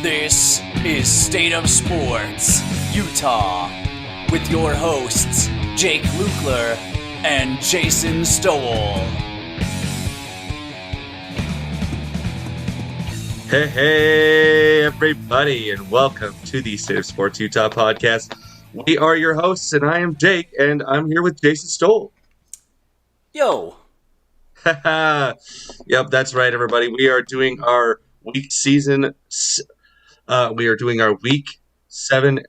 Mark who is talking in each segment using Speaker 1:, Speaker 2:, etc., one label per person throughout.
Speaker 1: This is State of Sports, Utah, with your hosts, Jake Lukler and Jason Stowell.
Speaker 2: Hey, everybody, and welcome to the State of Sports Utah podcast. We are your hosts, and I am Jake, and I'm here with Jason Stowell.
Speaker 1: Yo.
Speaker 2: Yep, that's right, everybody. We are doing our week 7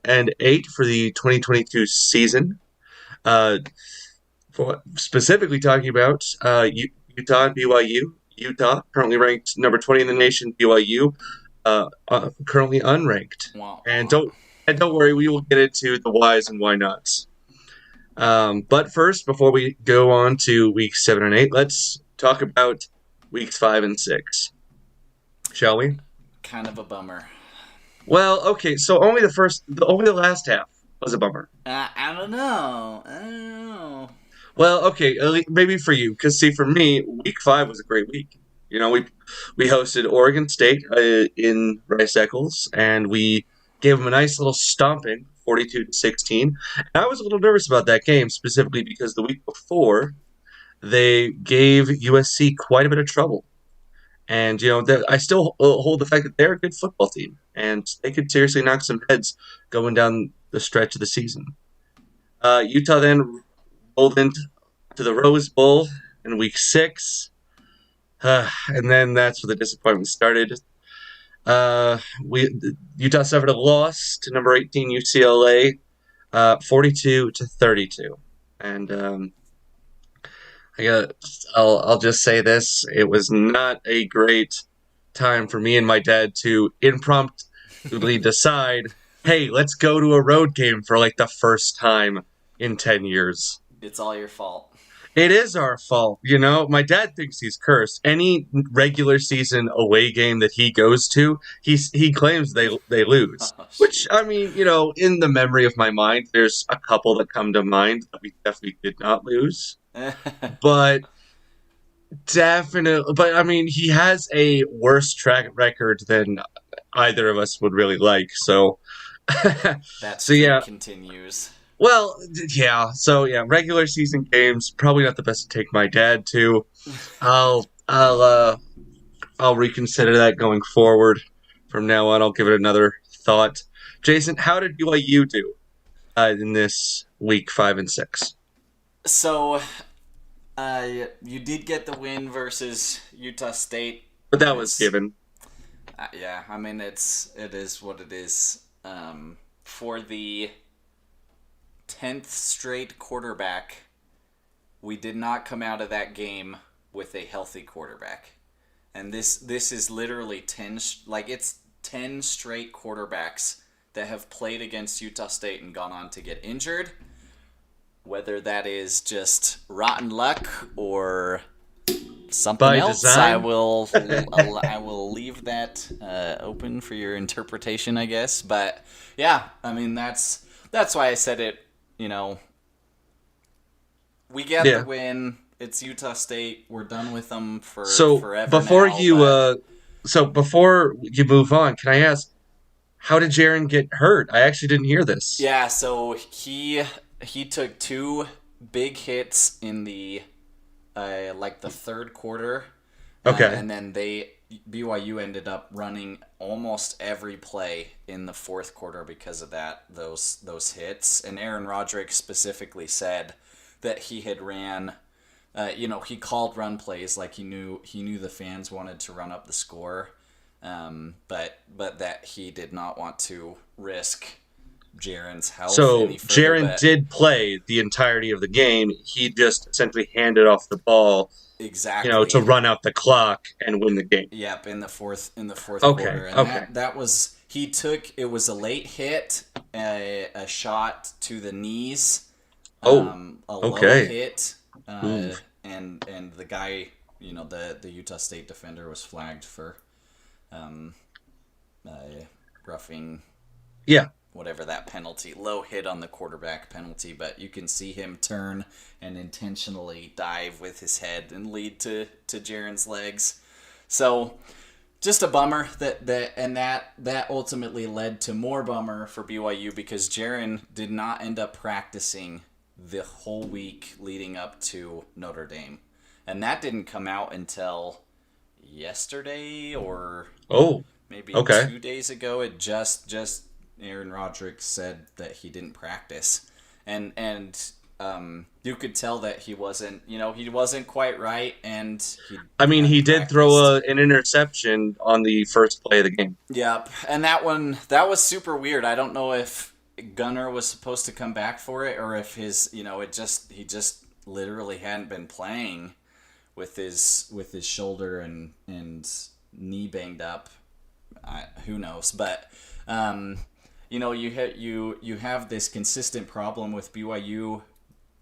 Speaker 2: and 8 for the 2022 season. Specifically talking about Utah and BYU. Utah, currently ranked number 20 in the nation. BYU, currently unranked.
Speaker 1: Wow.
Speaker 2: And don't worry, we will get into the whys and why nots. But first, before we go on to weeks 7 and 8, let's talk about weeks 5 and 6. Shall we?
Speaker 1: Kind of a bummer.
Speaker 2: Well, okay, so only the last half was a bummer.
Speaker 1: I don't know.
Speaker 2: Well, okay, maybe for you, because see, for me, week 5 was a great week. You know, we hosted Oregon State in Rice Eccles, and we gave them a nice little stomping, 42-16. And I was a little nervous about that game, specifically because the week before, they gave USC quite a bit of trouble. And, you know, I still hold the fact that they're a good football team, and they could seriously knock some heads going down the stretch of the season. Utah then rolled into the Rose Bowl in week 6, and then that's where the disappointment started. Utah suffered a loss to number 18 UCLA, 42-32, and I'll just say this: it was not a great time for me and my dad to impromptu decide, hey, let's go to a road game for like the first time in 10 years.
Speaker 1: It's all your fault.
Speaker 2: It is our fault, you know. My dad thinks he's cursed. Any regular season away game that he goes to, he claims they lose. Which, I mean, you know, in the memory of my mind, there's a couple that come to mind that we definitely did not lose. But I mean, he has a worse track record than either of us would really like. So
Speaker 1: that streak continues.
Speaker 2: Well, yeah. So yeah, regular season games probably not the best to take my dad to. I'll reconsider that going forward. From now on, I'll give it another thought. Jason, how did BYU do in this week 5 and 6?
Speaker 1: So, you did get the win versus Utah State,
Speaker 2: but that was given.
Speaker 1: Yeah, I mean it is what it is. For the 10th straight quarterback, we did not come out of that game with a healthy quarterback. And this is literally 10 straight quarterbacks that have played against Utah State and gone on to get injured. Whether that is just rotten luck or something
Speaker 2: by
Speaker 1: else,
Speaker 2: design.
Speaker 1: I will leave that open for your interpretation, I guess. But yeah, I mean that's why I said it. You know, we get the win. It's Utah State. We're done with them forever.
Speaker 2: Before
Speaker 1: Before
Speaker 2: you move on, can I ask, how did Jaren get hurt? I actually didn't hear this.
Speaker 1: Yeah, so he took 2 big hits in the the third quarter.
Speaker 2: Okay.
Speaker 1: And then BYU ended up running almost every play in the fourth quarter because of those hits. And Aaron Roderick specifically said that he had ran, he called run plays like he knew the fans wanted to run up the score, but that he did not want to risk Jaren's health.
Speaker 2: So Jaren did play the entirety of the game. He just essentially handed off the ball.
Speaker 1: Exactly.
Speaker 2: To run out the clock and win the game.
Speaker 1: Yep, in the fourth quarter. And that was it was a late hit, a shot to the knees. A low hit. And the guy, the Utah State defender was flagged for roughing.
Speaker 2: Yeah.
Speaker 1: Whatever that penalty, low hit on the quarterback penalty, but you can see him turn and intentionally dive with his head and lead to Jaren's legs. So just a bummer that ultimately led to more bummer for BYU because Jaron did not end up practicing the whole week leading up to Notre Dame, and that didn't come out until yesterday or
Speaker 2: Oh,
Speaker 1: maybe
Speaker 2: okay.
Speaker 1: 2 days ago. It just Aaron Roderick said that he didn't practice, and you could tell that he wasn't quite right, and
Speaker 2: I
Speaker 1: he
Speaker 2: mean, he
Speaker 1: hadn't
Speaker 2: did throw
Speaker 1: practiced.
Speaker 2: an interception on the first play of the game.
Speaker 1: Yep, and that was super weird. I don't know if Gunner was supposed to come back for it or if he just literally hadn't been playing with his shoulder and knee banged up. Who knows? But you have this consistent problem with BYU,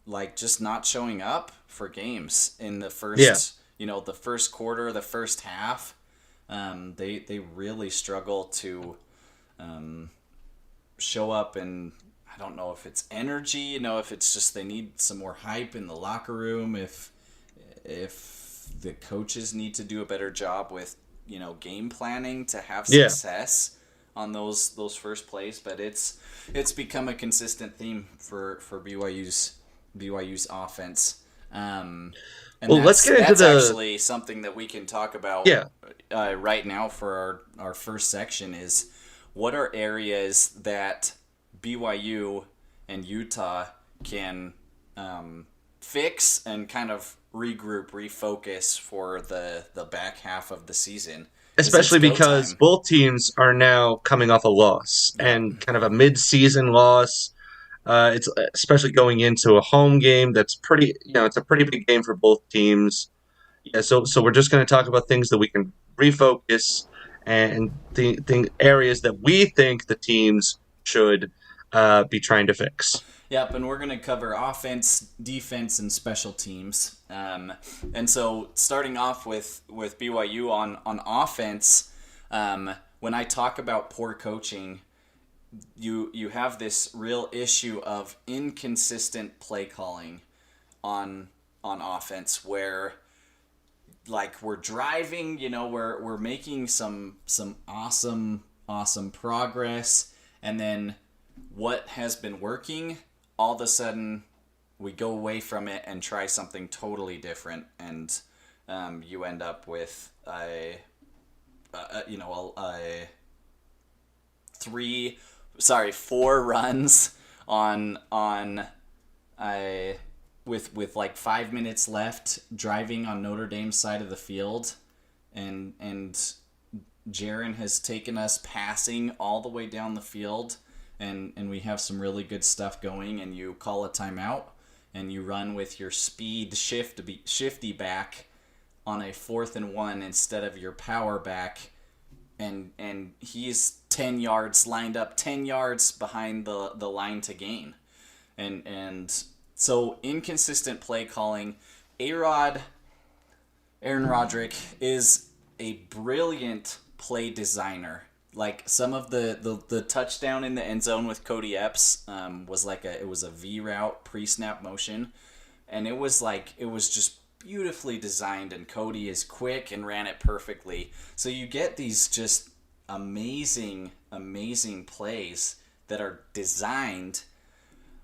Speaker 1: like just not showing up for games in the
Speaker 2: Yeah.
Speaker 1: the first quarter, the first half. They really struggle to show up, and I don't know if it's energy, if it's just they need some more hype in the locker room, if the coaches need to do a better job with game planning to have
Speaker 2: Yeah.
Speaker 1: success on those first plays. But it's become a consistent theme for BYU's offense. And
Speaker 2: Well, let's get into
Speaker 1: that's
Speaker 2: the
Speaker 1: actually something that we can talk about
Speaker 2: yeah.
Speaker 1: right now for our first section is what are areas that BYU and Utah can fix and kind of regroup, refocus for the back half of the season. Because it's
Speaker 2: Especially
Speaker 1: go
Speaker 2: because
Speaker 1: time.
Speaker 2: both teams are now coming off a loss
Speaker 1: Yep.
Speaker 2: and kind of a mid-season loss. It's especially going into a home game that's pretty, it's a pretty big game for both teams. Yeah, so we're just going to talk about things that we can refocus and the areas that we think the teams should be trying to fix.
Speaker 1: Yep, and we're going to cover offense, defense, and special teams. And so, starting off with BYU on offense, when I talk about poor coaching, you have this real issue of inconsistent play calling on offense, where like we're driving, we're making some awesome progress, and then what has been working, all of a sudden we go away from it and try something totally different, and you end up with a 4 runs on a with like 5 minutes left, driving on Notre Dame's side of the field, and Jaron has taken us passing all the way down the field, and we have some really good stuff going, and you call a timeout and you run with your speed shifty back on a 4th and 1 instead of your power back, and he's 10 yards lined up 10 yards behind the line to gain, and so inconsistent play calling. Aaron Roderick is a brilliant play designer. Like some of the touchdown in the end zone with Cody Epps was a V route pre-snap motion, and it was just beautifully designed, and Cody is quick and ran it perfectly. So you get these just amazing plays that are designed,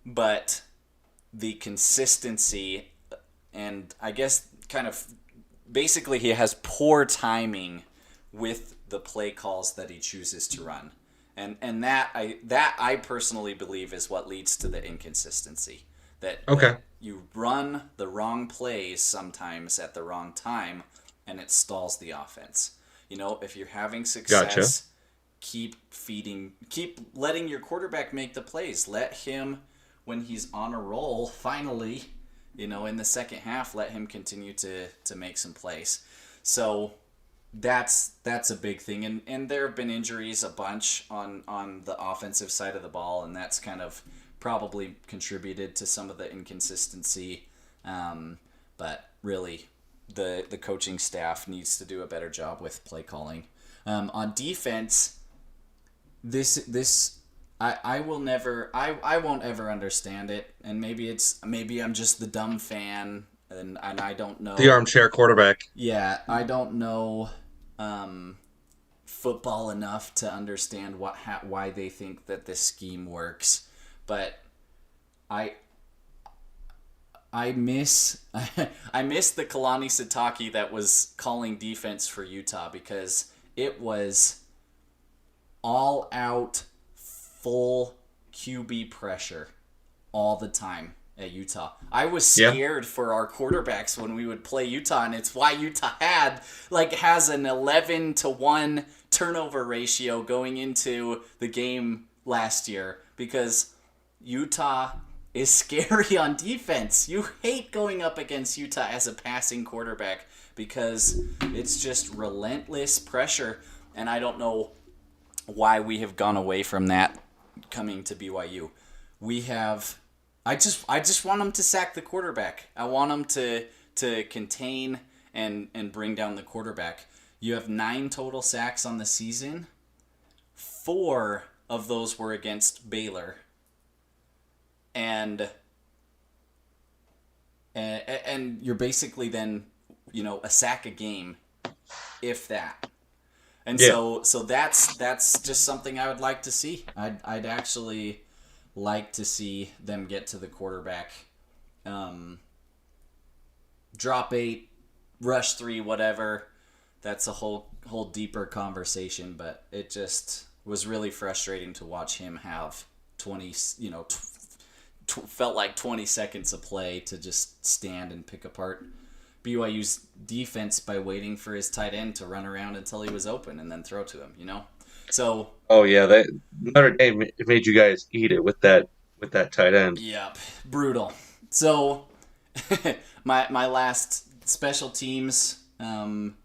Speaker 1: but the consistency, and I guess kind of basically he has poor timing with the play calls that he chooses to run, and that I personally believe is what leads to the inconsistency,
Speaker 2: Okay,
Speaker 1: that you run the wrong plays sometimes at the wrong time, and it stalls the offense. If you're having
Speaker 2: gotcha.
Speaker 1: success, keep letting your quarterback make the plays. Let him, when he's on a roll, finally, in the second half, let him continue to make some plays. So that's a big thing, and there have been injuries a bunch on the offensive side of the ball, and that's kind of probably contributed to some of the inconsistency. But really, the coaching staff needs to do a better job with play calling. On defense, this I will never I won't ever understand it, and maybe I'm just the dumb fan, and I don't
Speaker 2: The
Speaker 1: know.
Speaker 2: armchair quarterback.
Speaker 1: Yeah, I don't know football enough to understand why they think that this scheme works, but I I miss I miss the Kalani Sitake that was calling defense for Utah, because it was all out full QB pressure all the time at Utah. I was
Speaker 2: Yeah.
Speaker 1: scared for our quarterbacks when we would play Utah, and it's why Utah has an 11-1 turnover ratio going into the game last year, because Utah is scary on defense. You hate going up against Utah as a passing quarterback because it's just relentless pressure, and I don't know why we have gone away from that coming to BYU. We have I just want them to sack the quarterback. I want them to contain and bring down the quarterback. You have 9 total sacks on the season. 4 of those were against Baylor. And you're basically then, a sack a game, if that. And
Speaker 2: Yeah.
Speaker 1: so that's just something I would like to see. I'd actually like to see them get to the quarterback, drop 8, rush 3, whatever. That's a whole deeper conversation, but it just was really frustrating to watch him have 20, felt like 20 seconds of play to just stand and pick apart BYU's defense by waiting for his tight end to run around until he was open and then throw to him. So,
Speaker 2: Oh yeah, that Notre Dame made you guys eat it with that tight end.
Speaker 1: yep, brutal. So, my last special teams, can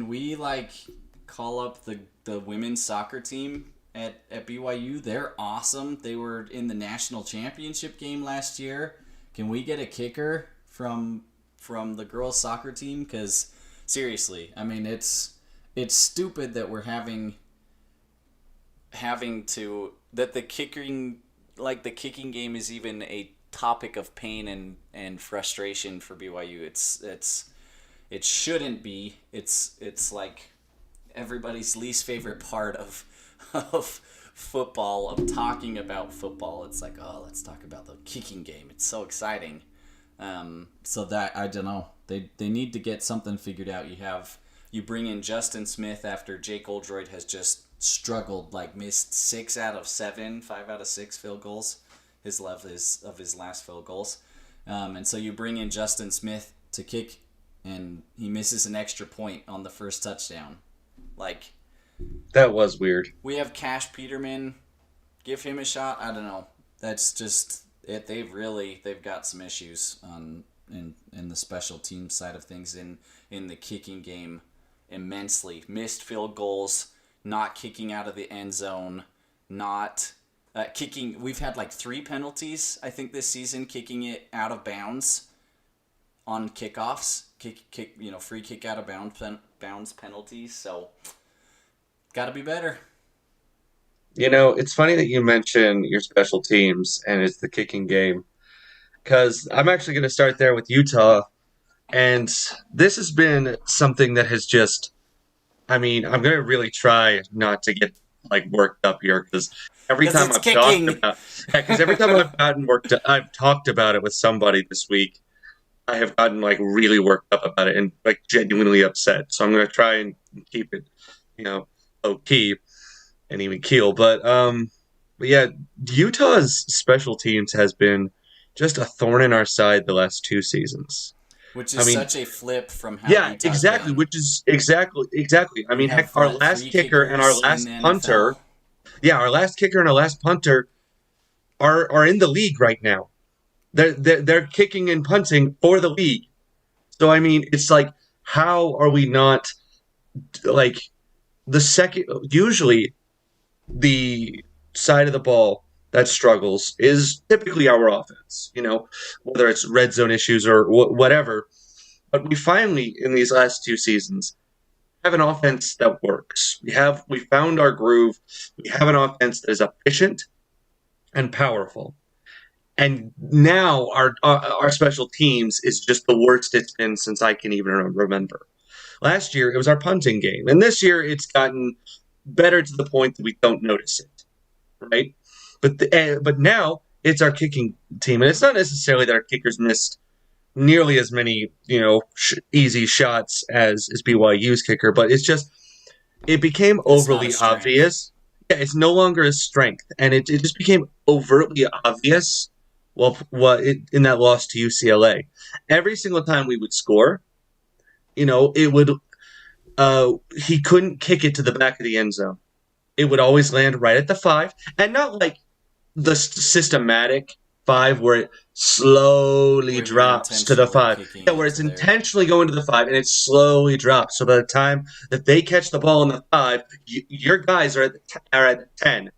Speaker 1: we call up the women's soccer team at BYU? They're awesome. They were in the national championship game last year. Can we get a kicker from the girls soccer team? Because seriously, I mean, it's stupid that we're having to that the kicking game is even a topic of pain and frustration for BYU. It shouldn't be. It's like everybody's least favorite part of football, of talking about football. It's like, oh, let's talk about the kicking game. It's so exciting. So that, I don't know. They need to get something figured out. You bring in Justin Smith after Jake Oldroyd has just struggled, missed 6 out of 7, 5 out of 6 field goals. His last field goals. And so you bring in Justin Smith to kick, and he misses an extra point on the first touchdown.
Speaker 2: That was weird.
Speaker 1: We have Cash Peterman. Give him a shot. I don't know. That's just it. They've got some issues in the special team side of things, in the kicking game, immensely. Missed field goals, not kicking out of the end zone, not kicking. We've had 3 penalties, I think, this season, kicking it out of bounds on kickoffs. Free kick out of bounds penalties. So, got to be better.
Speaker 2: It's funny that you mention your special teams and it's the kicking game, because I'm actually going to start there with Utah. And this has been something that has just, I'm going to really try not to get worked up here, because every
Speaker 1: Because
Speaker 2: time
Speaker 1: it's
Speaker 2: I've talked
Speaker 1: kicking.
Speaker 2: about, because every time I've gotten worked up, I've talked about it with somebody this week, I have gotten really worked up about it and genuinely upset. So I'm going to try and keep it, low key and even keel. But yeah, Utah's special teams has been just a thorn in our side the last 2 seasons.
Speaker 1: Which
Speaker 2: I
Speaker 1: is
Speaker 2: mean,
Speaker 1: such a flip from how
Speaker 2: yeah,
Speaker 1: Utah's
Speaker 2: exactly.
Speaker 1: been.
Speaker 2: Which is exactly. I
Speaker 1: We
Speaker 2: mean, heck,
Speaker 1: have,
Speaker 2: our
Speaker 1: what,
Speaker 2: last
Speaker 1: 3
Speaker 2: kicker and our
Speaker 1: kickers in
Speaker 2: last
Speaker 1: the
Speaker 2: punter,
Speaker 1: NFL?
Speaker 2: yeah, our last kicker and our last punter are in the league right now. They're kicking and punting for the league. So I mean, it's how are we not like the second? Usually, the side of the ball that struggles is typically our offense. Whether it's red zone issues or whatever. But we finally, in these last 2 seasons, have an offense that works. We found our groove. We have an offense that is efficient and powerful. And now our special teams is just the worst it's been since I can even remember. Last year, it was our punting game. And this year, it's gotten better to the point that we don't notice it, right? But now it's our kicking team. And it's not necessarily that our kickers missed nearly as many, easy shots as BYU's kicker, but it's just it became
Speaker 1: It's not a
Speaker 2: overly
Speaker 1: strength.
Speaker 2: obvious. Yeah, it's no longer a strength, and it just became overtly obvious. Well, in that loss to UCLA, every single time we would score, it would he couldn't kick it to the back of the end zone. It would always land right at the 5, and not like the systematic 5 where it slowly
Speaker 1: Where you're
Speaker 2: drops to the
Speaker 1: intentionally
Speaker 2: 5.
Speaker 1: kicking
Speaker 2: Yeah, where
Speaker 1: it
Speaker 2: it's
Speaker 1: to there.
Speaker 2: intentionally going to the 5 and it slowly drops. So by the time that they catch the ball in the 5, your guys are at the 10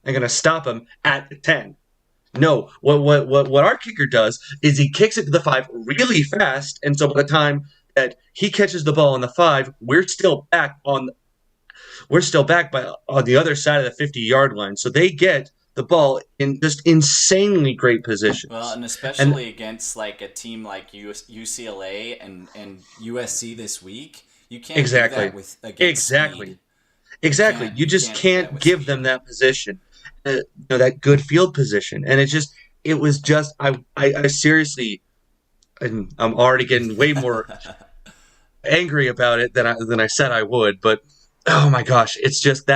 Speaker 2: and going to stop them at the 10. No, what our kicker does is he kicks it to the 5 really fast, and so by the time that he catches the ball on the 5, we're still back by on the other side of the 50-yard line. So they get the ball in just insanely great
Speaker 1: Well,
Speaker 2: positions.
Speaker 1: and
Speaker 2: And
Speaker 1: especially against like a team like UCLA and USC this week, you can't do that
Speaker 2: exactly,
Speaker 1: with against speed.
Speaker 2: exactly, exactly. You
Speaker 1: You
Speaker 2: just
Speaker 1: can't do that
Speaker 2: can't
Speaker 1: with
Speaker 2: give them
Speaker 1: speed.
Speaker 2: that position, that good field position. And it was just, I seriously, and I'm already getting way more angry about it than I said I would. But oh my gosh, it's just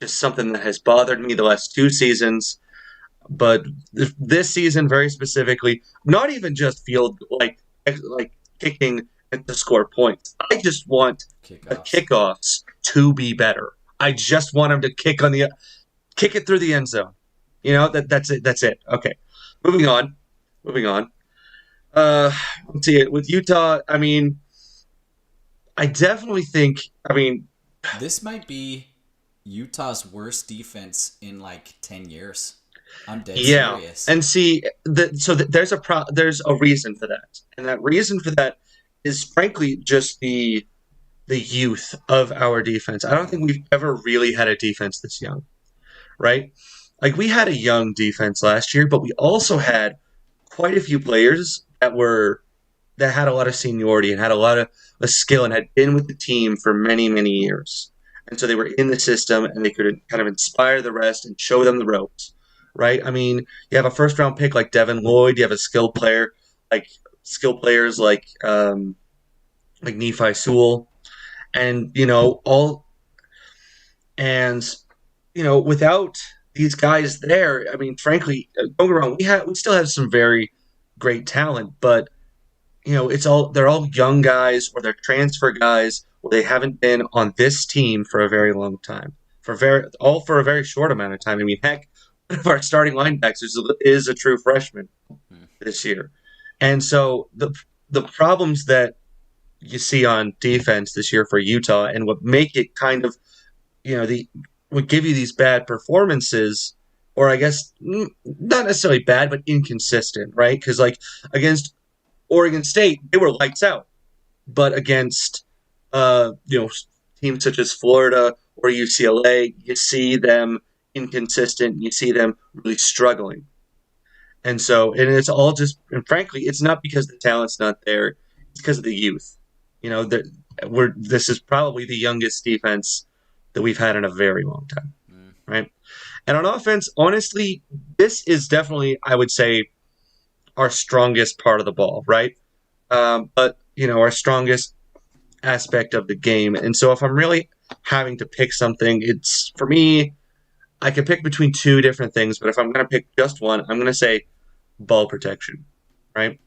Speaker 2: just something that has bothered me the last 2 seasons. But this season, very specifically, not even just field like kicking to score points. I just want the
Speaker 1: Kickoffs.
Speaker 2: kickoffs to be better. I just want them to kick it through the end zone. That's it. That's it. Okay, moving on. Moving on. Uh, let's see it with Utah. I mean, I definitely think. I mean,
Speaker 1: This might be Utah's worst defense in like 10 years. I'm dead
Speaker 2: yeah,
Speaker 1: serious.
Speaker 2: and see, there's a reason for that, and that reason for that is frankly just the youth of our defense. I don't think we've ever really had a defense this young, right? Like we had a young defense last year, but we also had quite a few players that had a lot of seniority and had a lot of skill and had been with the team for many, many years. And so they were in the system and they could kind of inspire the rest and show them the ropes, right? I mean, you have a first round pick like Devin Lloyd, you have a like skill players like Nephi Sewell, and and without these guys there, I mean, frankly, don't get me wrong, we still have some very great talent, but they're all young guys or they're transfer guys or they haven't been on this team for a very long time. For a very short amount of time. I mean, heck, one of our starting linebackers is a true freshman
Speaker 1: Hmm.
Speaker 2: this year. And so the problems that you see on defense this year for Utah and what make it kind of, the would give you these bad performances, or I guess not necessarily bad, but inconsistent, right? Because like against Oregon State, they were lights out. But against teams such as Florida or UCLA, you see them inconsistent. You see them really struggling. And it's all just, and frankly, it's not because the talent's not there. It's because of the youth. This is probably the youngest defense that we've had in a very long time,
Speaker 1: Mm.
Speaker 2: right? And on offense, honestly, this is definitely, I would say, our strongest part of the ball, right? But our strongest aspect of the game. And so if I'm really having to pick something, it's for me, I can pick between two different things, but if I'm going to pick just one, I'm going to say ball protection, right?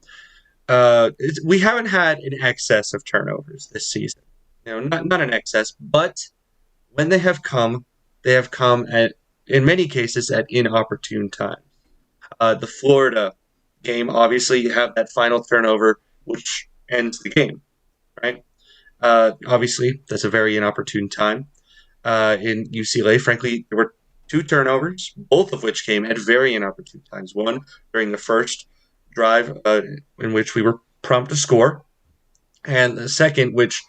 Speaker 2: We haven't had an excess of turnovers this season. Not an excess, but when they have come at, in many cases, at inopportune times. The Florida game, obviously, you have that final turnover, which ends the game, right? Obviously, that's a very inopportune time. In UCLA, frankly, there were two turnovers, both of which came at very inopportune times. One during the first drive, in which we were prompt to score, and the second, which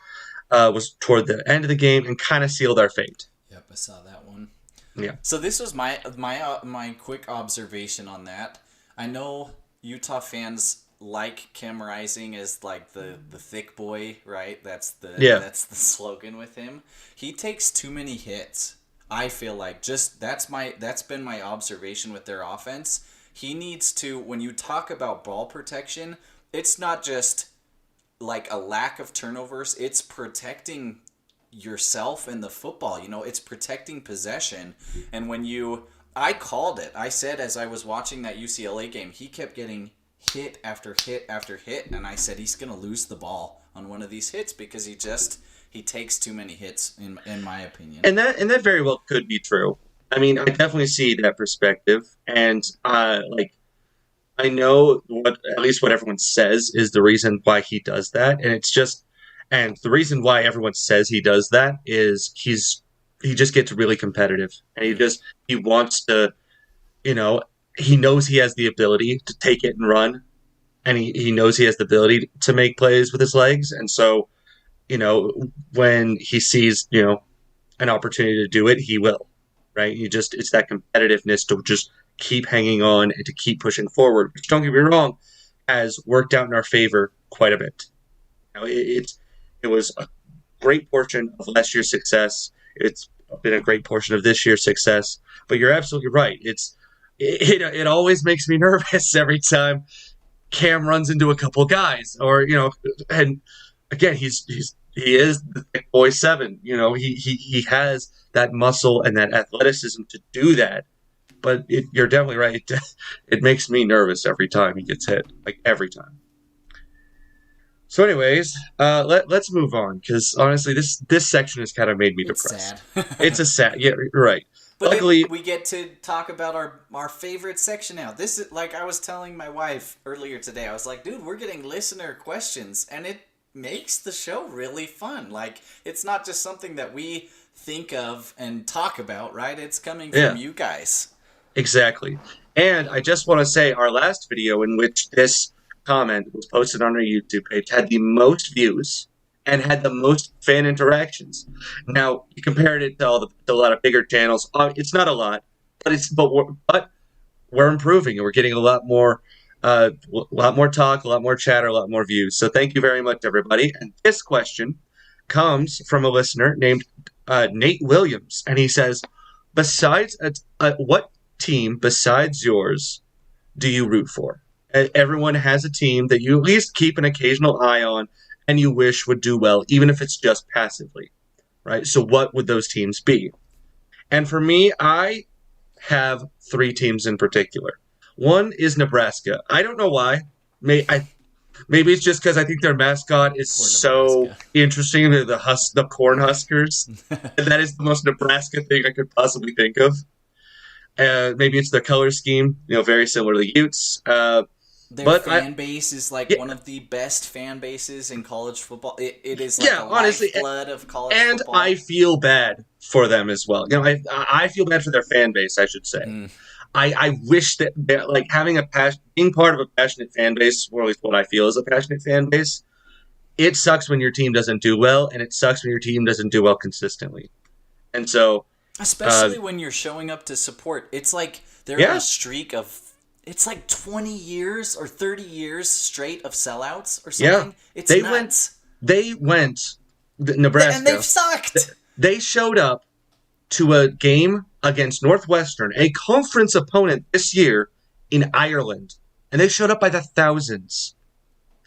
Speaker 2: was toward the end of the game and kind of sealed our fate.
Speaker 1: Yep, I saw that one.
Speaker 2: Yeah.
Speaker 1: So this was my quick observation on that. I know Utah fans like Cam Rising as like the thick boy, right?
Speaker 2: Yeah.
Speaker 1: That's the slogan with him. He takes too many hits. I feel like that's been my observation with their offense. He needs to, when you talk about ball protection, it's not just like a lack of turnovers, it's protecting yourself and the football. It's protecting possession. And I called it. I said as I was watching that UCLA game, he kept getting hit after hit after hit, and I said he's going to lose the ball on one of these hits because he takes too many hits in my opinion.
Speaker 2: And that very well could be true. I mean, I definitely see that perspective, and like I know at least what everyone says is the reason why he does that, and the reason why everyone says he does that is he just gets really competitive, and he wants to, he knows he has the ability to take it and run, and he knows he has the ability to make plays with his legs, and so, when he sees, an opportunity to do it, he will, right? It's that competitiveness to just keep hanging on and to keep pushing forward, which, don't get me wrong, has worked out in our favor quite a bit. It was a great portion of last year's success. It's been a great portion of this year's success. But you're absolutely right. It always makes me nervous every time Cam runs into a couple guys, or and again he is the thick boy 7. He has that muscle and that athleticism to do that. But you're definitely right. It makes me nervous every time he gets hit, like every time. So, anyways, let's move on, because honestly, this section has kind of made me depressed.
Speaker 1: Sad.
Speaker 2: It's a sad, yeah, right.
Speaker 1: But
Speaker 2: luckily,
Speaker 1: we get to talk about our favorite section now. This is, like I was telling my wife earlier today, I was like, dude, we're getting listener questions, and it makes the show really fun. Like, it's not just something that we think of and talk about, right? It's coming from you guys.
Speaker 2: Exactly. And I just want to say, our last video in which this comment was posted on our YouTube page had the most views and had the most fan interactions. Now, you compared it to a lot of bigger channels. It's not a lot, but we're improving, and we're getting a lot more talk, a lot more chatter, a lot more views. So thank you very much, everybody. And this question comes from a listener named Nate Williams, and he says, "Besides, what team besides yours do you root for? Everyone has a team that you at least keep an occasional eye on and you wish would do well, even if it's just passively, right? So what would those teams be?" And for me, I have 3 teams in particular. One is Nebraska. I don't know why. Maybe it's just because I think their mascot is so interesting. They're the Corn Huskers. And that is the most Nebraska thing I could possibly think of. Maybe it's their color scheme, very similar to the Utes.
Speaker 1: Their fan base is like one of the best fan bases in college football. It is like honestly, lifeblood of college football.
Speaker 2: And I feel bad for them as well. I feel bad for their fan base, I should say. I wish that like being part of a passionate fan base, or at least what I feel is a passionate fan base. It sucks when your team doesn't do well, and it sucks when your team doesn't do well consistently. And so,
Speaker 1: especially when you're showing up to support, it's like they're on a streak of. It's like 20 years or 30 years straight of sellouts or something. Yeah. It's nuts.
Speaker 2: They went Nebraska.
Speaker 1: And they've sucked.
Speaker 2: They showed up to a game against Northwestern, a conference opponent this year in Ireland. And they showed up by the thousands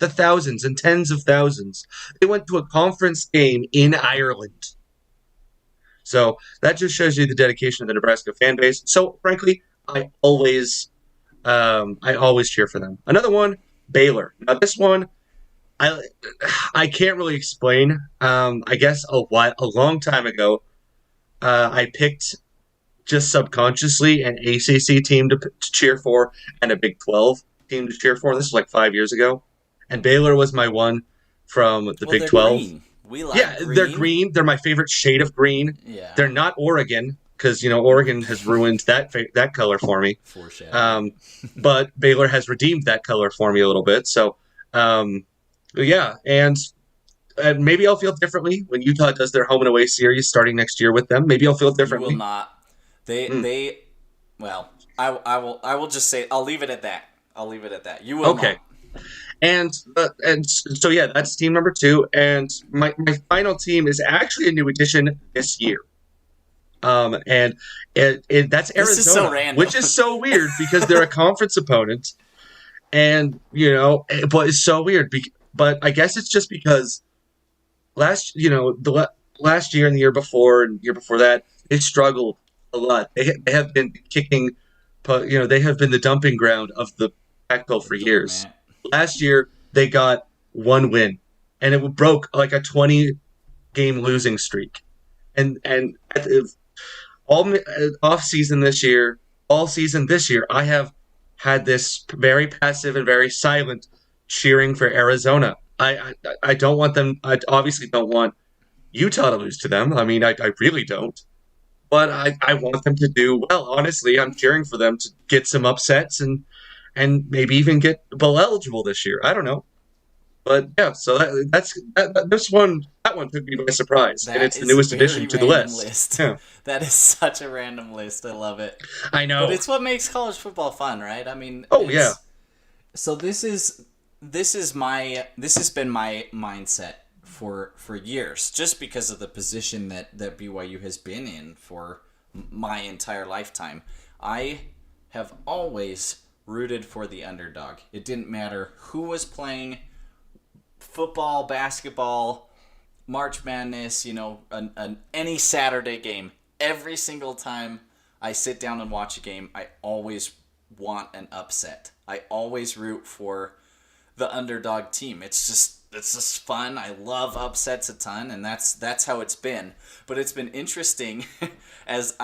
Speaker 2: and tens of thousands. They went to a conference game in Ireland. So that just shows you the dedication of the Nebraska fan base. So frankly, I always cheer for them. Another one, Baylor. Now this one, I can't really explain. I guess a long time ago, I picked just subconsciously an ACC team to cheer for and a Big 12 team to cheer for. This was like 5 years ago, and Baylor was my one from the Big 12.
Speaker 1: Green. We like green.
Speaker 2: They're green. They're my favorite shade of green.
Speaker 1: Yeah.
Speaker 2: They're not Oregon, because Oregon has ruined that color for me. But Baylor has redeemed that color for me a little bit. So, yeah, and maybe I'll feel differently when Utah does their home and away series starting next year with them. Maybe I'll feel differently.
Speaker 1: You will not. Well, I will just say I'll leave it at that. You will not.
Speaker 2: And so yeah, that's team number two. And my final team is actually a new addition this year. And that's
Speaker 1: This is so
Speaker 2: Arizona,
Speaker 1: random.
Speaker 2: which is so weird because they're a conference opponent, and but it's so weird. But I guess it's just because last year and the year before that, they struggled a lot. They have been kicking, they have been the dumping ground of the Pac-12
Speaker 1: The
Speaker 2: for years.
Speaker 1: doormat.
Speaker 2: Last year they got one win, and it broke like a 20 game losing streak. And all off season this year, all season this year, I have had this very passive and very silent cheering for Arizona. I don't want them. I obviously don't want Utah to lose to them. I mean, I really don't. But I want them to do well. Honestly, I'm cheering for them to get some upsets and maybe even get bowl eligible this year. I don't know. But yeah, so that one took me by surprise, and
Speaker 1: That
Speaker 2: it's the
Speaker 1: is a
Speaker 2: newest addition
Speaker 1: very
Speaker 2: to the
Speaker 1: random
Speaker 2: list.
Speaker 1: list.
Speaker 2: Yeah,
Speaker 1: That is such a random list. I love it.
Speaker 2: I
Speaker 1: But
Speaker 2: know.
Speaker 1: it's what makes college football fun, right? I mean,
Speaker 2: Oh yeah,
Speaker 1: so this has been my mindset for years, just because of the position that BYU has been in for my entire lifetime. I have always rooted for the underdog. It didn't matter who was playing football, basketball, March Madness, any Saturday game. Every single time I sit down and watch a game, I always want an upset. I always root for the underdog team. It's just fun. I love upsets a ton, and that's how it's been. But it's been interesting as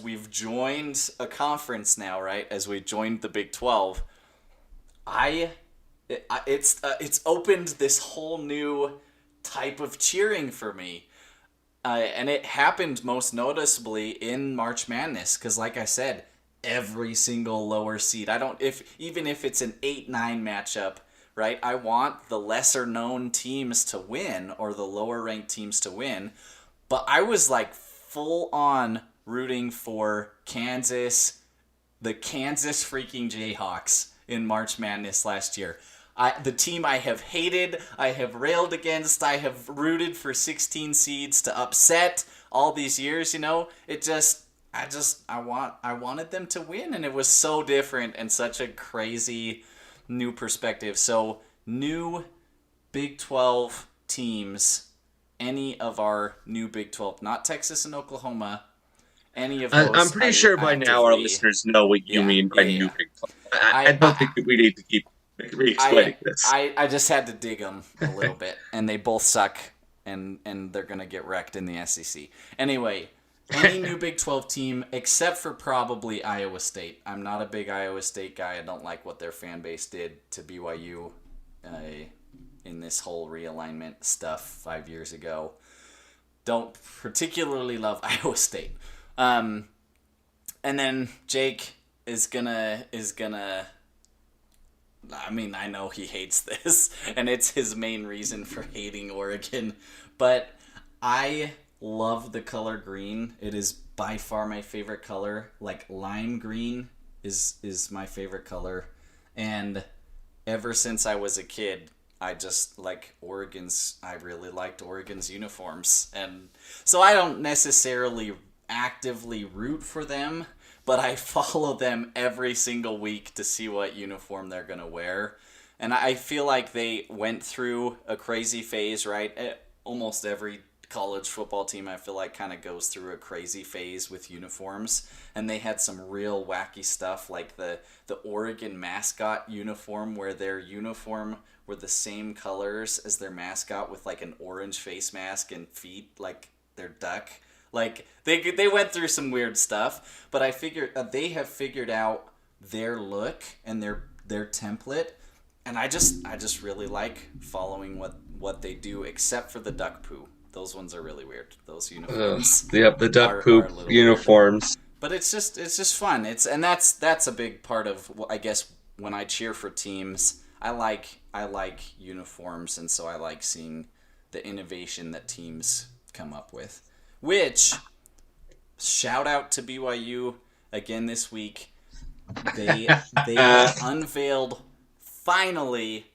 Speaker 1: we've joined a conference now, right? As we joined the Big 12, it's opened this whole new type of cheering for me. And it happened most noticeably in March Madness because, like I said, every single lower seed. I don't even if it's an 8-9 matchup, right? I want the lesser known teams to win or the lower ranked teams to win. But I was like full on rooting for the Kansas freaking Jayhawks in March Madness last year. The team I have hated, I have railed against, I have rooted for 16 seeds to upset all these years, I wanted them to win, and it was so different and such a crazy new perspective. So, new Big 12 teams, any of our new Big 12, not Texas and Oklahoma, any of
Speaker 2: I'm
Speaker 1: those
Speaker 2: pretty
Speaker 1: I
Speaker 2: sure by now our
Speaker 1: actively,
Speaker 2: listeners know what you
Speaker 1: yeah,
Speaker 2: mean
Speaker 1: yeah,
Speaker 2: by
Speaker 1: yeah,
Speaker 2: new
Speaker 1: yeah.
Speaker 2: Big 12. I
Speaker 1: I,
Speaker 2: don't think
Speaker 1: I
Speaker 2: we need to keep re-explaining this.
Speaker 1: I just had to dig them a little bit, and they both suck, and they're gonna get wrecked in the SEC. Anyway, any new Big 12 team except for probably Iowa State. I'm not a big Iowa State guy. I don't like what their fan base did to BYU in this whole realignment stuff 5 years ago. Don't particularly love Iowa State. And then Jake is gonna. I mean, I know he hates this, and it's his main reason for hating Oregon, but I love the color green. It is by far my favorite color. Like lime green is my favorite color, and ever since I was a kid, I just like Oregon's. I really liked Oregon's uniforms, and so I don't necessarily actively root for them, but I follow them every single week to see what uniform they're going to wear. And I feel like they went through a crazy phase, right? Almost every college football team, I feel like, kind of goes through a crazy phase with uniforms. And they had some real wacky stuff, like the Oregon mascot uniform, where their uniform were the same colors as their mascot with like an orange face mask and feet like their duck. Like they went through some weird stuff, but I figured they have figured out their look and their template, and I just really like following what they do, except for the duck poo. Those ones are really weird. Those uniforms
Speaker 2: Yep, the duck
Speaker 1: are
Speaker 2: poop
Speaker 1: a little weird.
Speaker 2: uniforms.
Speaker 1: But it's just fun. That's a big part of, I guess, when I cheer for teams. I like uniforms, and so I like seeing the innovation that teams come up with. Which, shout out to BYU again this week. They have unveiled finally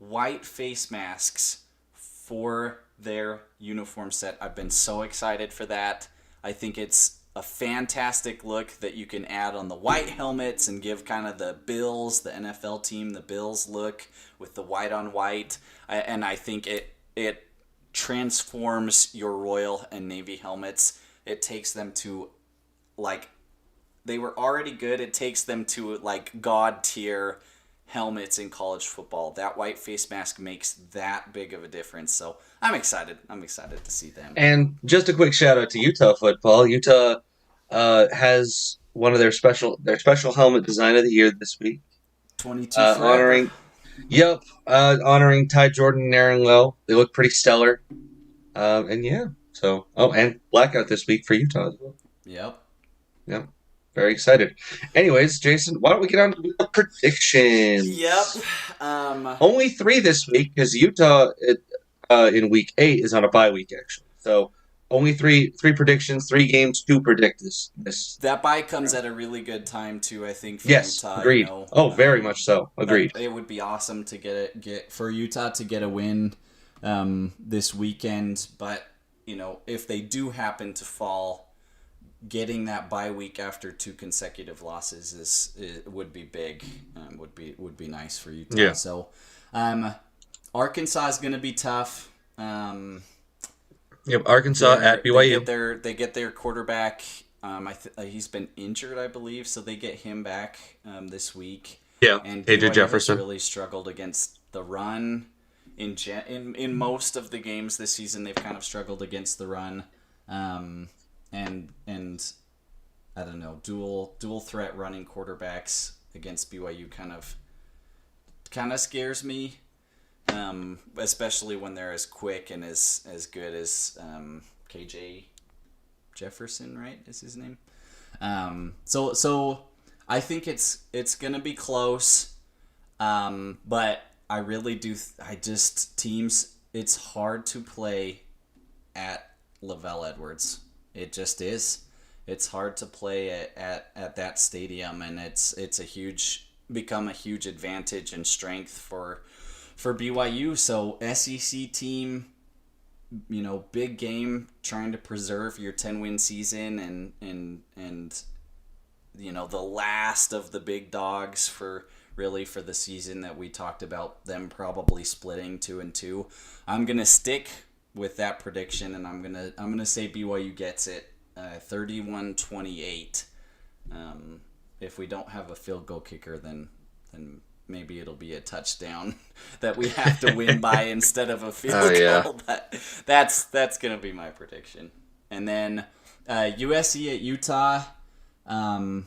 Speaker 1: white face masks for their uniform set. I've been so excited for that. I think it's a fantastic look that you can add on the white helmets and give kind of the Bills, the NFL team, the Bills look with the white on white. And I think it transforms your Royal and Navy helmets. It takes them to, like, they were already good. It takes them to, like, God tier helmets in college football. That white face mask makes that big of a difference. So I'm excited. I'm excited to see them.
Speaker 2: And just a quick shout out to Utah football. Utah has one of their special helmet design of the year this week.
Speaker 1: 22 forever.
Speaker 2: Honoring Ty Jordan and Aaron Lowe. They look pretty stellar. And yeah, so and blackout this week for Utah as well. Yep. Very excited. Anyways, Jason, why don't we get on to the predictions?
Speaker 1: Yep.
Speaker 2: Only 3 this week because Utah in week 8 is on a bye week actually. So only three predictions, 3 games to predict this.
Speaker 1: That bye comes at a really good time too, I think. For
Speaker 2: yes,
Speaker 1: Utah,
Speaker 2: agreed. Very much so. Agreed.
Speaker 1: It would be awesome to get for Utah to get a win this weekend, but if they do happen to fall, getting that bye week after 2 consecutive losses would be big. Would be nice for Utah.
Speaker 2: Yeah.
Speaker 1: So, Arkansas is going to be tough.
Speaker 2: Arkansas at BYU.
Speaker 1: They get their quarterback. He's been injured, I believe, so they get him back this week.
Speaker 2: Yeah,
Speaker 1: and
Speaker 2: AJ Jefferson
Speaker 1: really struggled against the run. In most of the games this season, they've kind of struggled against the run. And I don't know, dual threat running quarterbacks against BYU kind of scares me, especially when they're as quick and as good as KJ Jefferson, right? Is his name? So I think it's gonna be close, but I really do. Teams. It's hard to play at Lavelle Edwards. It just is. It's hard to play at that stadium, and it's become a huge advantage and strength for BYU. So SEC team, big game, trying to preserve your 10-win season and the last of the big dogs for the season that we talked about them probably splitting 2-2. I'm gonna stick with that prediction, and I'm gonna say BYU gets it 31-28. If we don't have a field goal kicker, then maybe it'll be a touchdown that we have to win by instead of a field goal. But that's gonna be my prediction. And then USC at Utah. I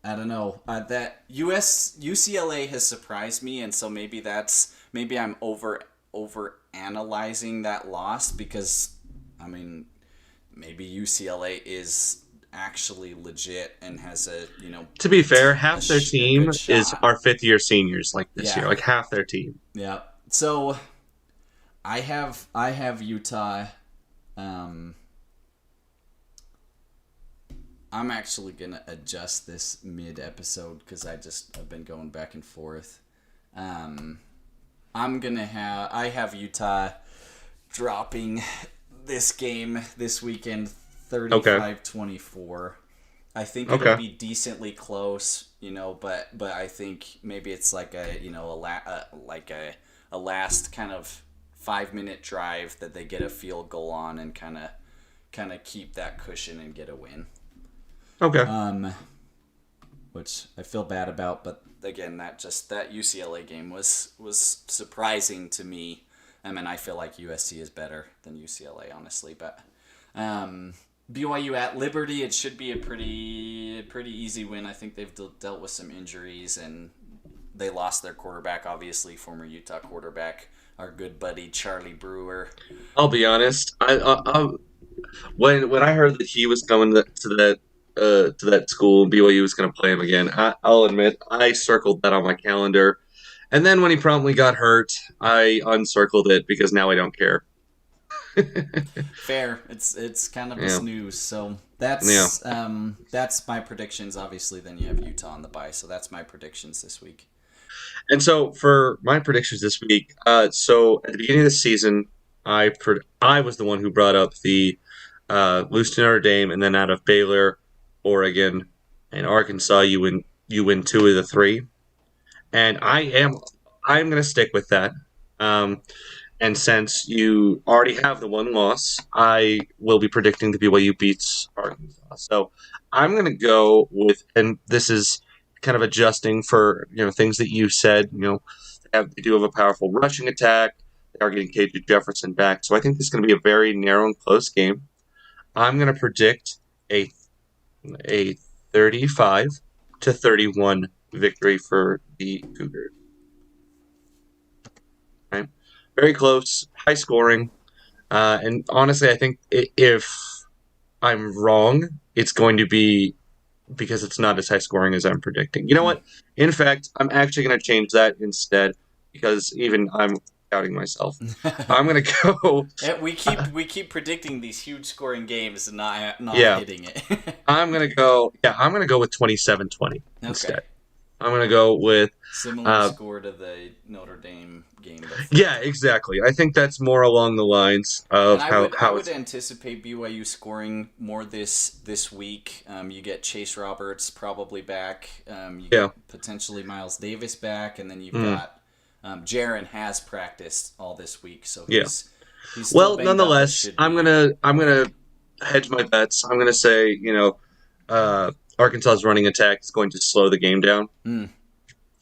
Speaker 1: don't know. That UCLA has surprised me, and so maybe I'm over analyzing that loss because, maybe UCLA is actually legit and has a.
Speaker 2: To be fair, half their team is our 5th-year seniors this year. Like half their team.
Speaker 1: Yeah. So, I have Utah. I'm actually gonna adjust this mid-episode because I've been going back and forth. I have Utah dropping this game this weekend 35-24. I think it'll be decently close, but I think maybe it's like a last kind of 5-minute drive that they get a field goal on and kind of keep that cushion and get a win.
Speaker 2: Okay.
Speaker 1: Which I feel bad about, but again, that UCLA game was surprising to me. I feel like USC is better than UCLA, honestly. But BYU at Liberty, it should be a pretty easy win. I think they've dealt with some injuries, and they lost their quarterback, obviously, former Utah quarterback, our good buddy Charlie Brewer.
Speaker 2: I'll be honest. When I heard that he was coming to that school, BYU was going to play him again, I'll admit I circled that on my calendar. And then when he promptly got hurt, I uncircled it because now I don't care.
Speaker 1: Fair. It's kind of a snooze. So that's my predictions. Obviously, then you have Utah on the bye. So that's my predictions this week.
Speaker 2: And so for my predictions this week, so at the beginning of the season, I was the one who brought up the lose to Notre Dame, and then out of Baylor, Oregon, and Arkansas, you win two of the three, and I'm going to stick with that. Um, and since you already have the one loss, I will be predicting the BYU beats Arkansas. So I'm going to go with, and this is kind of adjusting for things that you said. They do have a powerful rushing attack. They are getting KJ Jefferson back, so I think this is going to be a very narrow and close game. I'm going to predict a 35-31 victory for the Cougars. Right? Very close, high scoring, and honestly, I think if I'm wrong, it's going to be because it's not as high scoring as I'm predicting. You know what? In fact, I'm actually going to change that instead because even I'm doubting myself. I'm going to go.
Speaker 1: We keep predicting these huge scoring games and not
Speaker 2: Yeah,
Speaker 1: hitting it.
Speaker 2: I'm going to go. Yeah, I'm going to go with 27-20 instead. I'm going to go with
Speaker 1: similar score to the Notre Dame game.
Speaker 2: Yeah, exactly. I think that's more along the lines of
Speaker 1: I would anticipate BYU scoring more this week. You get Chase Roberts probably back. You get potentially Miles Davis back, and then you've got Jaron has practiced all this week, so he's
Speaker 2: well. Nonetheless, I'm gonna hedge my bets. I'm gonna say Arkansas's running attack is going to slow the game down. I'm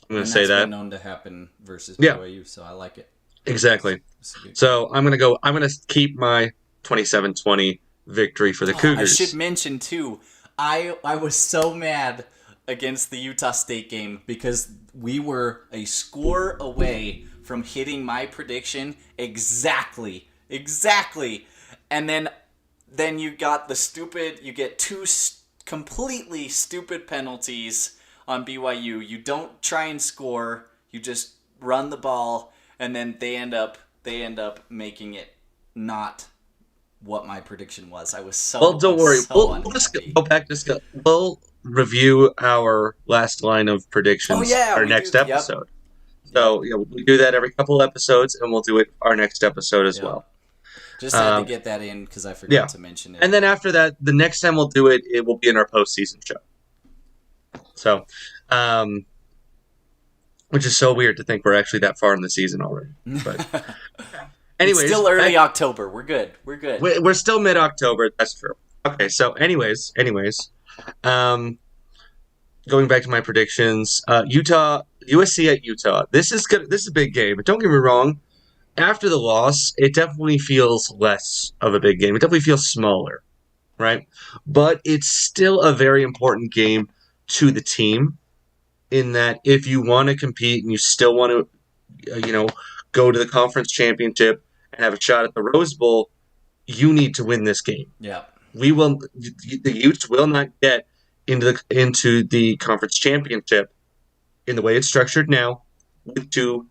Speaker 2: going to say that.
Speaker 1: That's been known to happen versus BYU, so I like it.
Speaker 2: Exactly. So I'm going to keep my 27-20 victory for the Cougars.
Speaker 1: I should mention, too, I was so mad against the Utah State game because we were a score away from hitting my prediction exactly. And then you got you get two completely stupid penalties on BYU. You don't try and score, you just run the ball, and then they end up making it not what my prediction was. I was so
Speaker 2: well. Don't worry,
Speaker 1: we'll
Speaker 2: just go back. We'll review our last line of predictions. Our next episode. Yep. So we do that every couple of episodes, and we'll do it our next episode as well.
Speaker 1: Just had to get that in because I forgot to mention it.
Speaker 2: And then after that, the next time we'll do it, it will be in our postseason show. So, which is so weird to think we're actually that far in the season already. But anyways,
Speaker 1: it's still early October. We're good.
Speaker 2: We're still mid-October. That's true. Okay, so anyways, going back to my predictions, USC at Utah. This is good. This is a big game, but don't get me wrong. After the loss, it definitely feels less of a big game. It definitely feels smaller, right? But it's still a very important game to the team in that if you want to compete and you still want to, go to the conference championship and have a shot at the Rose Bowl, you need to win this game.
Speaker 1: Yeah.
Speaker 2: The Utes will not get into the conference championship in the way it's structured now with two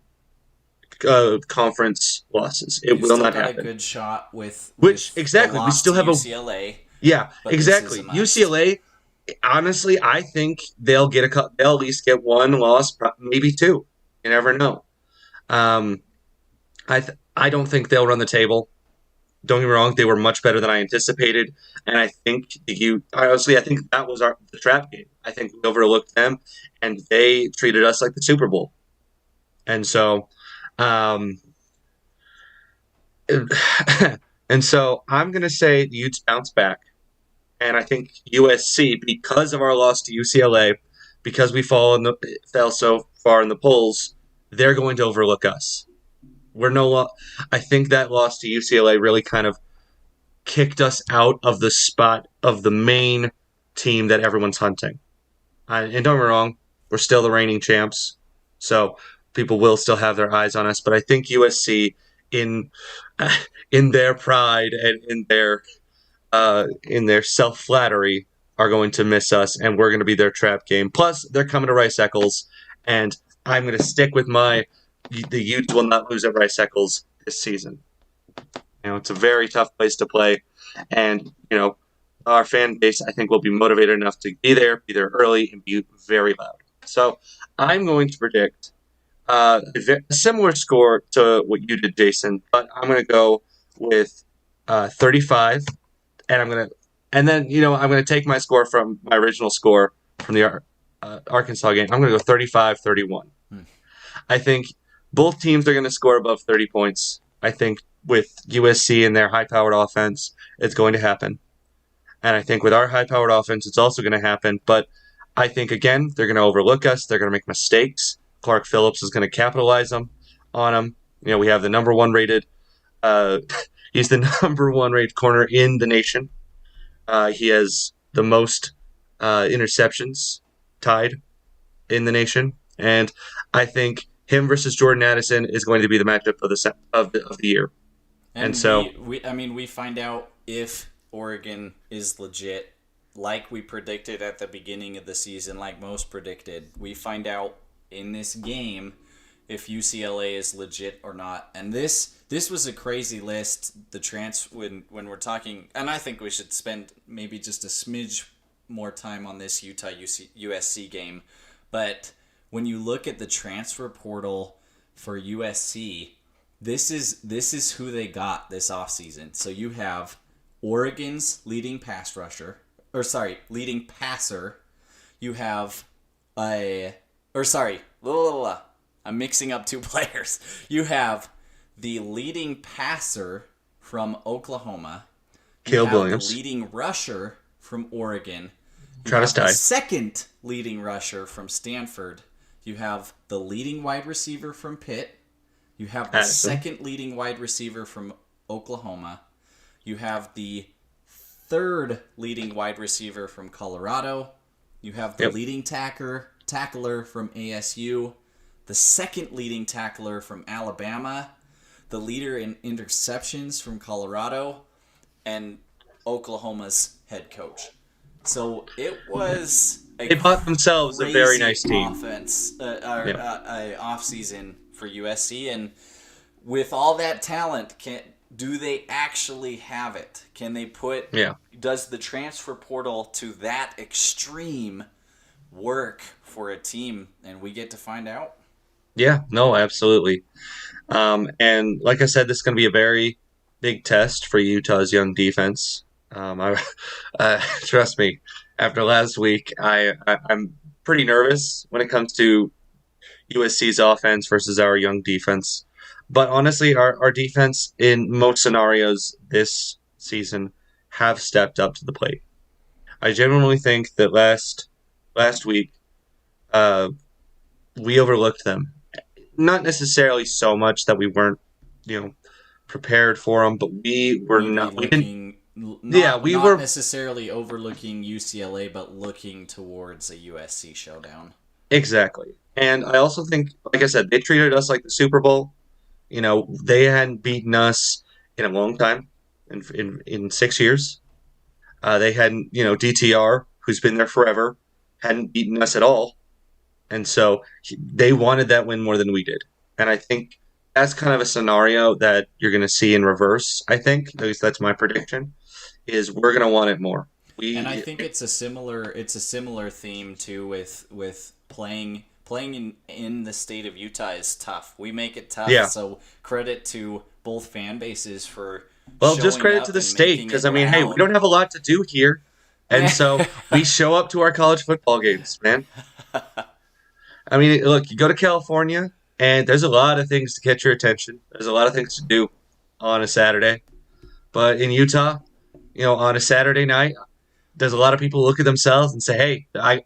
Speaker 2: conference losses. It will not happen.
Speaker 1: A good shot with
Speaker 2: exactly we still have
Speaker 1: UCLA.
Speaker 2: Yeah, exactly. UCLA. Honestly, I think they'll at least get one loss, maybe two. You never know. I don't think they'll run the table. Don't get me wrong; they were much better than I anticipated, and I think honestly, I think that was the trap game. I think we overlooked them, and they treated us like the Super Bowl, and so. And so I'm going to say the Utes bounce back. And I think USC, because of our loss to UCLA, because we fell so far in the polls, they're going to overlook us. I think that loss to UCLA really kind of kicked us out of the spot of the main team that everyone's hunting. And don't get me wrong, we're still the reigning champs. So people will still have their eyes on us, but I think USC, in their pride and in their self-flattery, are going to miss us, and we're going to be their trap game. Plus, they're coming to Rice Eccles, and I'm going to stick with the Utes will not lose at Rice Eccles this season. It's a very tough place to play, and our fan base, I think, will be motivated enough to be there early, and be very loud. So I'm going to predict A similar score to what you did, Jason, but I'm going to go with 35, and and then I'm going to take my score from my original score from the Arkansas game. I'm going to go 35-31.
Speaker 1: Hmm.
Speaker 2: I think both teams are going to score above 30 points. I think with USC and their high-powered offense, it's going to happen. And I think with our high-powered offense, it's also going to happen. But I think, again, they're going to overlook us. They're going to make mistakes. Clark Phillips is going to capitalize on them. We have the number one rated uh, he's the number one rated corner in the nation. He has the most interceptions tied in the nation. And I think him versus Jordan Addison is going to be the matchup of the year. And
Speaker 1: And
Speaker 2: so,
Speaker 1: we find out if Oregon is legit, like we predicted at the beginning of the season, like most predicted. We find out in this game if UCLA is legit or not. And this was a crazy list. When we're talking, and I think we should spend maybe just a smidge more time on this Utah USC game. But when you look at the transfer portal for USC, this is who they got this offseason. So you have Oregon's leading leading passer. You have I'm mixing up two players. You have the leading passer from Oklahoma. You
Speaker 2: Caleb
Speaker 1: have
Speaker 2: Williams,
Speaker 1: the leading rusher from Oregon. You
Speaker 2: Travis
Speaker 1: have the
Speaker 2: Dye.
Speaker 1: second leading rusher from Stanford. You have the leading wide receiver from Pitt. You have the
Speaker 2: Addison.
Speaker 1: second leading wide receiver from Oklahoma. You have the third leading wide receiver from Colorado. You have the leading tackler from ASU. The second leading tackler from Alabama. The leader in interceptions from Colorado. And Oklahoma's head coach. So it was
Speaker 2: They bought themselves a very nice team.
Speaker 1: Off season for USC, and with all that talent, do they actually have it? Can they put?
Speaker 2: Yeah.
Speaker 1: Does the transfer portal to that extreme work for a team? And we get to find out.
Speaker 2: Yeah, no, absolutely. And like I said, this is going to be a very big test for Utah's young defense. Trust me, after last week, I'm pretty nervous when it comes to USC's offense versus our young defense. But honestly, our defense in most scenarios this season have stepped up to the plate. I genuinely think that last week uh, we overlooked them. Not necessarily so much that we weren't, prepared for them, but we were not. We didn't. We
Speaker 1: not
Speaker 2: were
Speaker 1: necessarily overlooking UCLA, but looking towards a USC showdown.
Speaker 2: exactly. And I also think, like I said, they treated us like the Super Bowl. They hadn't beaten us in a long time, in 6 years. They hadn't, DTR, who's been there forever, hadn't beaten us at all. And so they wanted that win more than we did. And I think that's kind of a scenario that you're going to see in reverse, I think. At least that's my prediction, is we're going to want it more.
Speaker 1: And I think it's a similar theme too with playing in the state of Utah is tough. We make it tough.
Speaker 2: Yeah.
Speaker 1: So credit to both fan bases for
Speaker 2: just credit to the state, because, hey, we don't have a lot to do here. And so we show up to our college football games, man. Look, you go to California, and there's a lot of things to catch your attention. There's a lot of things to do on a Saturday. But in Utah, on a Saturday night, there's a lot of people look at themselves and say, hey,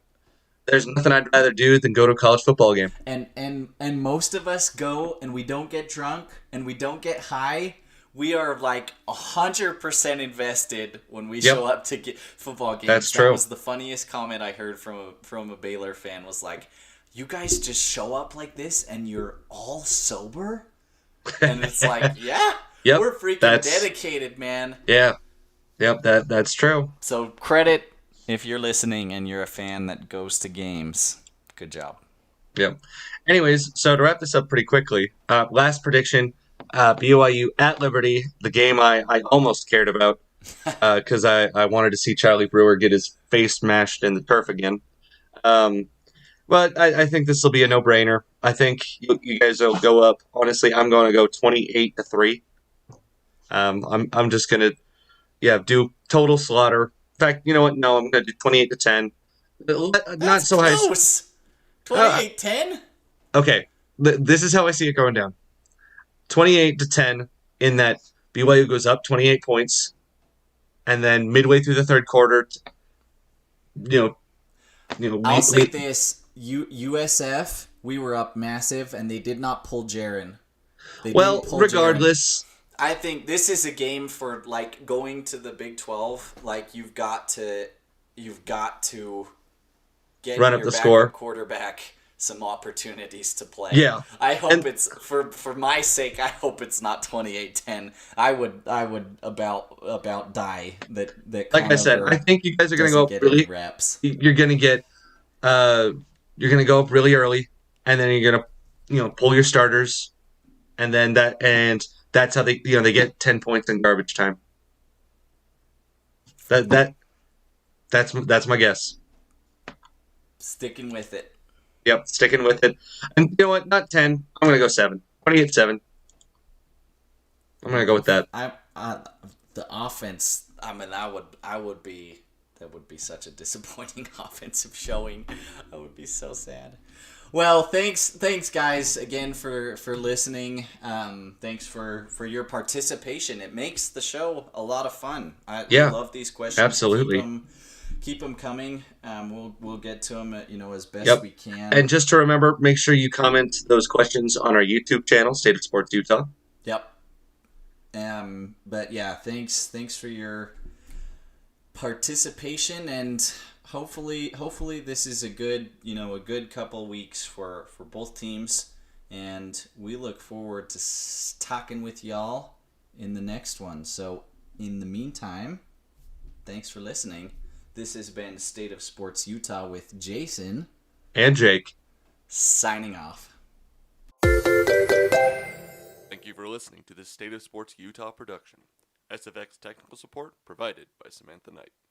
Speaker 2: there's nothing I'd rather do than go to a college football game.
Speaker 1: And most of us go, and we don't get drunk, and we don't get high. We are like 100% invested when we show up to get football games.
Speaker 2: That's true.
Speaker 1: That was the funniest comment I heard from a Baylor fan, was like, you guys just show up like this and you're all sober? And it's like, yeah, we're freaking dedicated, man.
Speaker 2: Yeah. Yep, that's true.
Speaker 1: So credit if you're listening and you're a fan that goes to games. Good job.
Speaker 2: Yep. Anyways, so to wrap this up pretty quickly, last prediction, BYU at Liberty, the game I almost cared about because I wanted to see Charlie Brewer get his face smashed in the turf again. But I think this will be a no-brainer. I think you guys will go up. Honestly, I'm going to go 28-3. I'm just going to do total slaughter. In fact, you know what? No, I'm going to do 28-10. Not
Speaker 1: That's
Speaker 2: so high.
Speaker 1: close.
Speaker 2: Uh,
Speaker 1: 28-10?
Speaker 2: okay, this is how I see it going down. 28-10 in that BYU goes up 28 points, and then midway through the third quarter, you know,
Speaker 1: I'll say this: USF, we were up massive, and they did not pull Jaron. They
Speaker 2: well,
Speaker 1: didn't pull Jaron.
Speaker 2: regardless,
Speaker 1: I think this is a game for like going to the Big 12. Like you've got to get
Speaker 2: run up
Speaker 1: your
Speaker 2: the
Speaker 1: backup
Speaker 2: score.
Speaker 1: quarterback some opportunities to play.
Speaker 2: Yeah,
Speaker 1: I hope
Speaker 2: and
Speaker 1: it's for my sake. I hope it's not 28-10. I would about die that
Speaker 2: like I said, I think you guys are going to go up
Speaker 1: get any
Speaker 2: really.
Speaker 1: reps.
Speaker 2: You're going to get, you're going to go up really early, and then you're going to, pull your starters, and then that's how they get 10 points in garbage time. That's my guess.
Speaker 1: Sticking with it.
Speaker 2: Yep, sticking with it. And you know what? Not 10. I'm going to go 7. 28-7. I'm going to go with that.
Speaker 1: The offense. I mean, that would be such a disappointing offensive showing. I would be so sad. Well, thanks guys again for listening. Thanks for your participation. It makes the show a lot of fun. I love these questions.
Speaker 2: Absolutely.
Speaker 1: Keep them coming. We'll get to them as best we can.
Speaker 2: And just to remember, make sure you comment those questions on our YouTube channel, State of Sports Utah.
Speaker 1: Yep. But yeah, thanks for your participation, and hopefully this is a good couple weeks for both teams, and we look forward to talking with y'all in the next one. So in the meantime, thanks for listening. This has been State of Sports Utah with Jason
Speaker 2: and Jake
Speaker 1: signing off.
Speaker 3: Thank you for listening to this State of Sports Utah production. SFX technical support provided by Samantha Knight.